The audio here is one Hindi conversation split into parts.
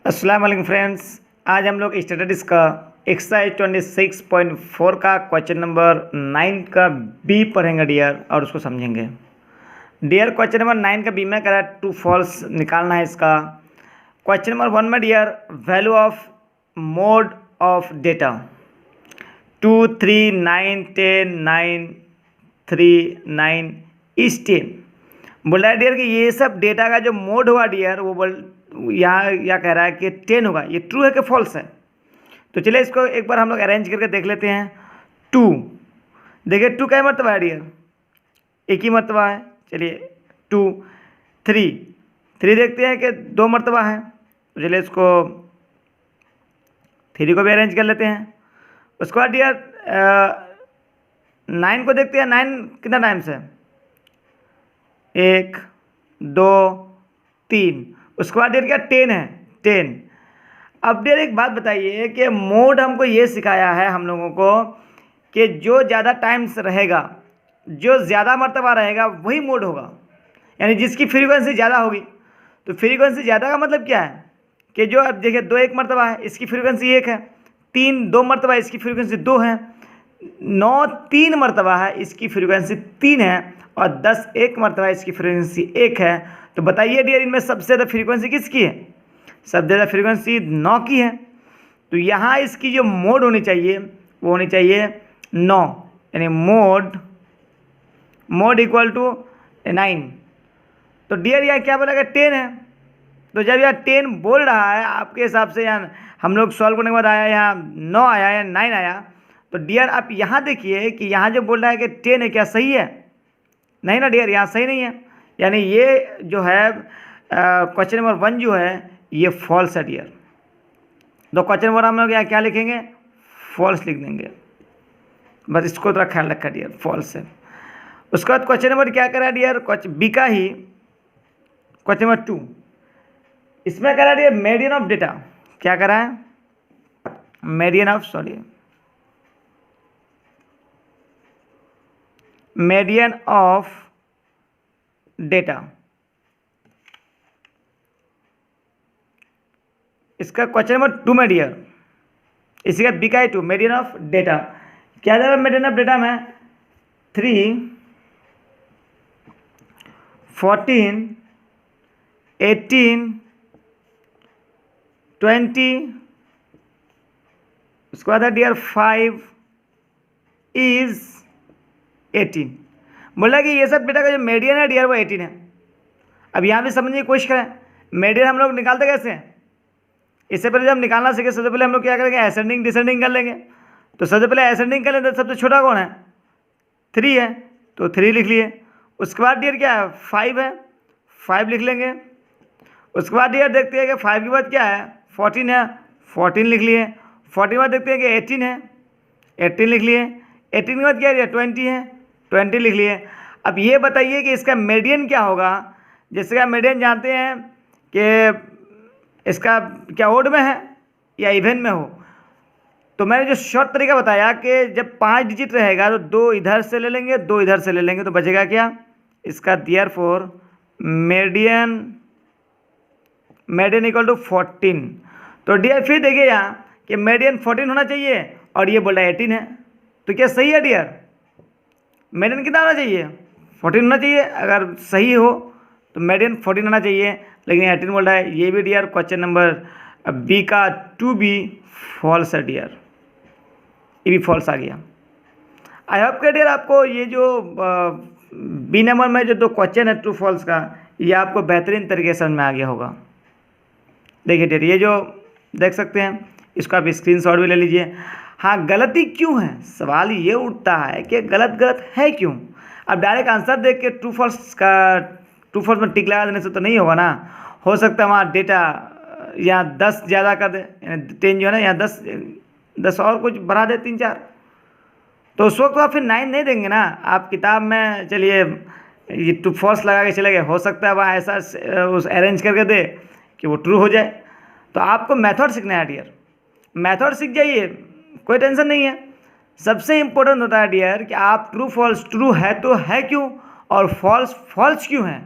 अस्सलाम वालेकुम फ्रेंड्स। आज हम लोग स्टैटिस्टिक्स का एक्सरसाइज 26.4 का क्वेश्चन नंबर 9 का बी पढ़ेंगे डियर, और उसको समझेंगे। डियर क्वेश्चन नंबर 9 का बी में कह रहा है ट्रू फॉल्स निकालना है इसका। क्वेश्चन नंबर 1 में dear value of mode of data 2 3 9 10 9 3 9 is 10 बोल रहा है डियर कि ये सब डेटा का जो मोड होगा डियर वो यहाँ कह रहा है कि 10 होगा। ये ट्रू है कि फॉल्स है? तो चलिए इसको एक बार हम लोग अरेंज करके देख लेते हैं। 2 देखिए 2 का मरतबा है डियर, एक ही मरतबा है। चलिए 2 3 देखते हैं कि 2 मरतबा है, तो चलिए इसको 3 को भी अरेंज कर लेते हैं। उसके बाद डियर 9 को देखते हैं। 9 कितना टाइम्स है? 1 2 3। उसके बाद डियर क्या 10 है 10। अब डियर एक बात बताइए कि मोड हमको ये सिखाया है हम लोगों को कि जो ज़्यादा टाइम्स रहेगा, जो ज़्यादा मर्तबा रहेगा वही मोड होगा, यानी जिसकी फ्रीक्वेंसी ज़्यादा होगी। तो फ्रीक्वेंसी ज़्यादा का मतलब क्या है कि जो अब देखिए 2 1 मरतबा है, इसकी फ्रीक्वेंसी 1 है। 3 2 मरतबा, इसकी फ्रीक्वेंसी 2 है। 9 3 मरतबा है, इसकी फ्रीक्वेंसी 3 है। और 10 1 मरतबा, इसकी फ्रीक्वेंसी 1 है। तो बताइए डियर इनमें सबसे ज़्यादा फ्रीक्वेंसी किसकी है? सबसे ज़्यादा फ्रीक्वेंसी 9 की है। तो यहाँ इसकी जो मोड होनी चाहिए वो होनी चाहिए 9, यानी मोड इक्वल टू 9। तो डियर यहाँ क्या बोला 10 है। तो जब यहाँ 10 बोल रहा है आपके हिसाब से, यहाँ हम लोग सॉल्व करने के बाद आया यहाँ 9 आया या 9 आया, तो डियर आप यहाँ देखिए कि यहाँ जो बोल रहा है कि 10 है, क्या सही है? नहीं ना डियर, यहाँ सही नहीं है। यानी ये जो है क्वेश्चन नंबर 1 जो है ये फॉल्स है डियर। तो क्वेश्चन नंबर हम लोग यहाँ क्या लिखेंगे? फॉल्स लिख देंगे। बस इसको थोड़ा ख्याल रखा डियर, फॉल्स है। उसके बाद क्वेश्चन नंबर क्या करा डियर? बी का ही क्वेश्चन नंबर 2, इसमें करा डियर मीडियन ऑफ डेटा। क्या करा है? Median of data. इसका क्वेश्चन नंबर 2 में डियर, इसी का बी का 2 मीडियन ऑफ डेटा। क्या जाएगा मीडियन ऑफ डेटा में? 3 14 18 20। उसके बाद है डियर 5 इज 18। बोला कि ये सब डेटा का जो मीडियन है डियर वो 18 है। अब यहाँ भी समझने की कोशिश करें, मीडियन हम लोग निकालते कैसे हैं? इससे पहले जब हम निकालना सीखे, सबसे पहले हम लोग क्या करेंगे? असेंडिंग डिसेंडिंग कर लेंगे। तो सबसे पहले असेंडिंग कर लेते हैं। सबसे छोटा कौन है? 3 है, तो 3 लिख लिए। उसके बाद डियर क्या है? 5 है, 5 लिख लेंगे। उसके बाद डियर देखते हैं कि 5 के बाद क्या है? 14 है, 14 लिख लिए। 14 के बाद देखते हैं कि 18 है, 18 लिख लिए। 18 के बाद क्या है? 20 है, 20 लिख लिए। अब ये बताइए कि इसका मीडियन क्या होगा? जैसे का मीडियन जानते हैं कि इसका क्या ओड में है या इवन में हो। तो मैंने जो शॉर्ट तरीका बताया कि जब 5 डिजिट रहेगा तो 2 इधर से ले लेंगे, 2 इधर से ले लेंगे, तो बचेगा क्या? इसका देयरफॉर मीडियन इक्वल टू 14। तो डियर फिर देखिए यहाँ कि मीडियन 14 होना चाहिए और ये बोल रहा है 18 है। तो क्या सही है डियर? मीडियन कितना होना चाहिए? 14 होना चाहिए। अगर सही हो तो मीडियन 14 होना चाहिए, लेकिन 18 बोल रहा है। ये भी डियर क्वेश्चन नंबर बी का 2 भी फॉल्स है डियर, ये भी फॉल्स आ गया। आई होप कि डियर आपको ये जो बी नंबर में जो 2 क्वेश्चन है ट्रू फॉल्स का, ये आपको बेहतरीन तरीके से समझ में आ गया होगा। देखिए डियर ये जो देख सकते हैं, इसको आप स्क्रीनशॉट भी ले लीजिए। हाँ, गलती क्यों है? सवाल ये उठता है कि गलत है क्यों? अब डायरेक्ट आंसर देख के ट्रू फॉल्स में टिक लगा देने से तो नहीं होगा ना। हो सकता है वहाँ डेटा यहाँ 10 ज़्यादा कर दे, यानी 10 जो है ना, यहाँ 10 और कुछ बढ़ा दे 3 4, तो उस वक्त तो आप फिर 9 नहीं देंगे ना। आप किताब में चलिए ये ट्रू फॉल्स लगा के चले गए, हो सकता है वहाँ ऐसा उस अरेंज करके दे कि वो ट्रू हो जाए। तो आपको मेथड सीखना है डियर, मेथड सीख जाइए, कोई टेंशन नहीं है। सबसे इम्पोर्टेंट होता है डियर कि आप ट्रू है तो है क्यों, और फॉल्स क्यों है।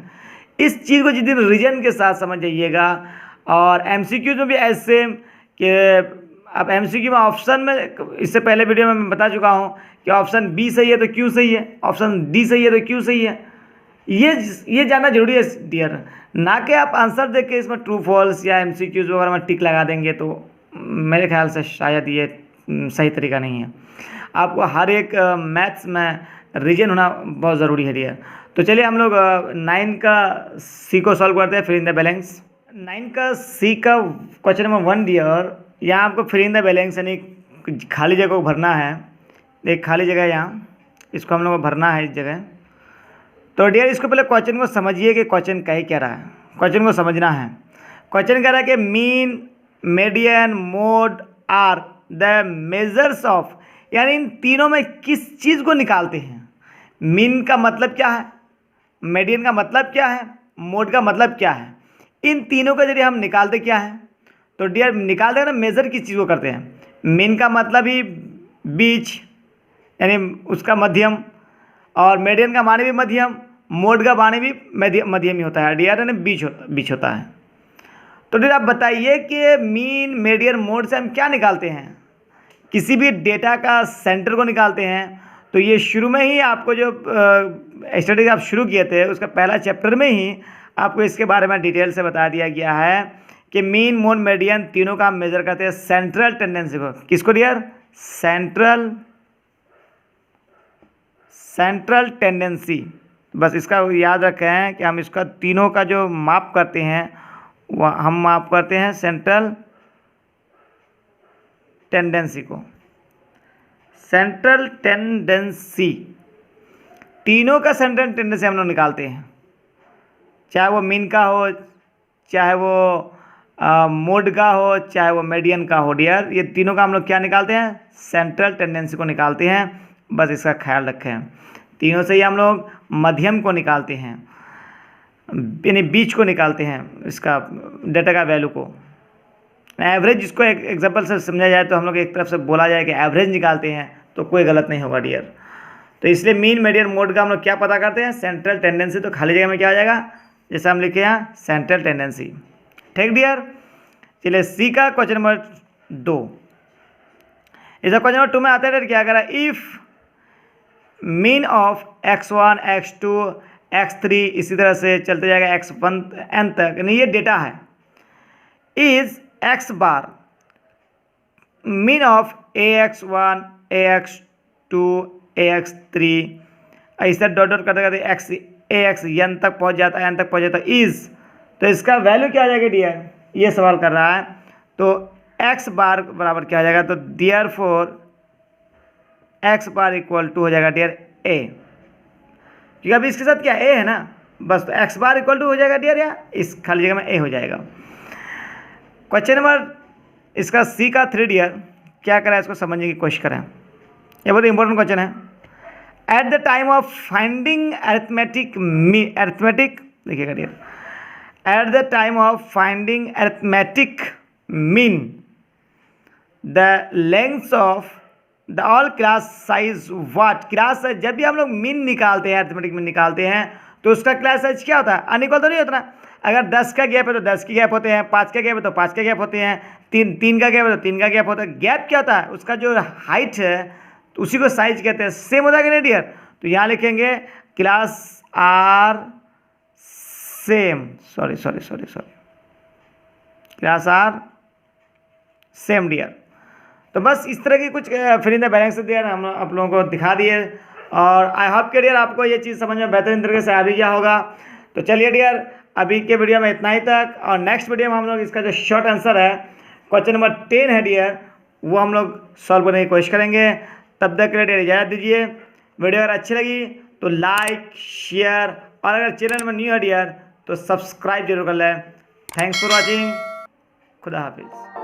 इस चीज़ को जिस दिन रीजन के साथ समझ जाइएगा और MCQ में भी ऐसे कि अब MCQ में ऑप्शन में, इससे पहले वीडियो में मैं बता चुका हूँ कि ऑप्शन बी सही है तो क्यों सही है, ऑप्शन डी सही है तो क्यों सही है, ये जानना जरूरी है डियर। ना कि आप आंसर देख के इसमें ट्रू फॉल्स या MCQs वगैरह में टिक लगा देंगे, तो मेरे ख्याल से शायद ये सही तरीका नहीं है। आपको हर एक मैथ्स में रीजन होना बहुत ज़रूरी है डियर। तो चलिए हम लोग 9 का सी को सॉल्व करते हैं, फिल इन द बैलेंस। 9 का सी का क्वेश्चन नंबर 1 डियर, यहाँ आपको फिल इन द बैलेंस यानी खाली जगह को भरना है। एक खाली जगह है यहाँ, इसको हम लोग को भरना है इस जगह। तो डियर इसको पहले क्वेश्चन को समझिए कि क्वेश्चन कह क्या रहा है, क्वेश्चन को समझना है। क्वेश्चन कह रहा है कि mean, median, mode are the measures of, यानी इन तीनों में किस चीज़ को निकालते हैं। मीन का मतलब क्या है, मीडियन का मतलब क्या है, मोड का मतलब क्या है, इन तीनों का जरिए हम निकालते क्या है। तो डियर निकालते हैं ना, मेज़र किस चीज़ को करते हैं। मीन का मतलब ही बीच यानी उसका मध्यम, और मीडियन का माने भी मध्यम, मोड का माने भी मध्यम ही होता है डियर, यानी बीच होता है। तो डियर आप बताइए कि मीन, मीडियन, मोड से हम क्या निकालते हैं। किसी भी डेटा का सेंटर को निकालते हैं। तो ये शुरू में ही आपको जो स्टडी आप शुरू किए थे उसका पहला चैप्टर में ही आपको इसके बारे में डिटेल से बता दिया गया है कि मीन, मोड, मीडियन तीनों का हम मेजर करते हैं सेंट्रल टेंडेंसी को। किसको डियर, सेंट्रल टेंडेंसी। बस इसका याद रखें कि हम इसका तीनों का जो माप करते हैं वह हम माप करते हैं सेंट्रल टेंडेंसी को। सेंट्रल टेंडेंसी, तीनों का सेंट्रल टेंडेंसी हम लोग निकालते हैं, चाहे वो मीन का हो, चाहे वो मोड का हो, चाहे वो मीडियन का हो डियर। ये तीनों का हम लोग क्या निकालते हैं, सेंट्रल टेंडेंसी को निकालते हैं। बस इसका ख्याल रखें। तीनों से ही हम लोग मध्यम को निकालते हैं, यानी बीच को निकालते हैं, इसका डेटा का वैल्यू को। एवरेज, जिसको एक एग्जांपल से समझा जाए तो हम लोग एक तरफ से बोला जाए कि एवरेज निकालते हैं, तो कोई गलत नहीं होगा डियर। तो इसलिए मीन, मीडियन, मोड का हम लोग क्या पता करते हैं, सेंट्रल टेंडेंसी। तो खाली जगह में क्या आ जाएगा, जैसे हम लिखे यहाँ सेंट्रल टेंडेंसी। ठीक डियर। चलिए सी का क्वेश्चन नंबर 2। इस क्वेश्चन नंबर 2 में आता है क्या करा, if mean of x1, x2, x3 इसी तरह से चलते जाएगा x1 n तक, यानी ये डेटा है, is x bar mean of ax1, ax2, ax3 ऐसा डॉट डॉट करते करते ax n तक पहुंच जाता है, n तक पहुंच जाता है, इज। तो इसका वैल्यू क्या आ जाएगा डियर, ये सवाल कर रहा है। तो x बार बराबर क्या आ जाएगा, तो dear four x bar equal to हो जाएगा डियर a, क्योंकि अभी इसके साथ क्या a है ना, बस तो x बार इक्वल टू हो जाएगा डियर, या इस खाली जगह में a हो जाएगा। क्वेश्चन नंबर इसका सी का 3 डियर, क्या करें इसको समझने की कोशिश करें। ये बहुत इंपॉर्टेंट क्वेश्चन है। At the time of finding arithmetic देखिएगा dear, at the time of finding arithmetic mean the length of the all class size what, class size जब भी हम लोग मीन निकालते हैं, अरिथमेटिक मीन निकालते हैं, तो उसका क्लास साइज क्या होता है, अनइक्वल तो नहीं होता ना। अगर 10 का गैप है तो 10 के गैप होते हैं, 5 का गैप है तो 5 के गैप होते हैं, 3 का गैप है तो 3 का गैप होता है। गैप क्या होता है, उसका जो हाइट है तो उसी को साइज कहते हैं। सेम होता है कि नहीं डियर। तो यहाँ लिखेंगे class are same, sorry class are same dear. तो बस इस तरह की कुछ fill in the balance dear हम आप लोगों को दिखा दिए, और आई होप के डियर आपको ये चीज़ समझ में बेहतरीन तरीके से आ भी गया होगा। तो चलिए डियर अभी के वीडियो में इतना ही तक, और नेक्स्ट वीडियो में हम लोग इसका जो शॉर्ट आंसर है क्वेश्चन नंबर 10 है डियर, वो हम लोग सॉल्व करने की कोशिश करेंगे। तब तक के लिए डियर इजाज़त दीजिए। वीडियो अगर अच्छी लगी तो लाइक, शेयर, और अगर चैनल में न्यू है डियर तो सब्सक्राइब जरूर कर लें। Thanks for watching. खुदा हाफिज़।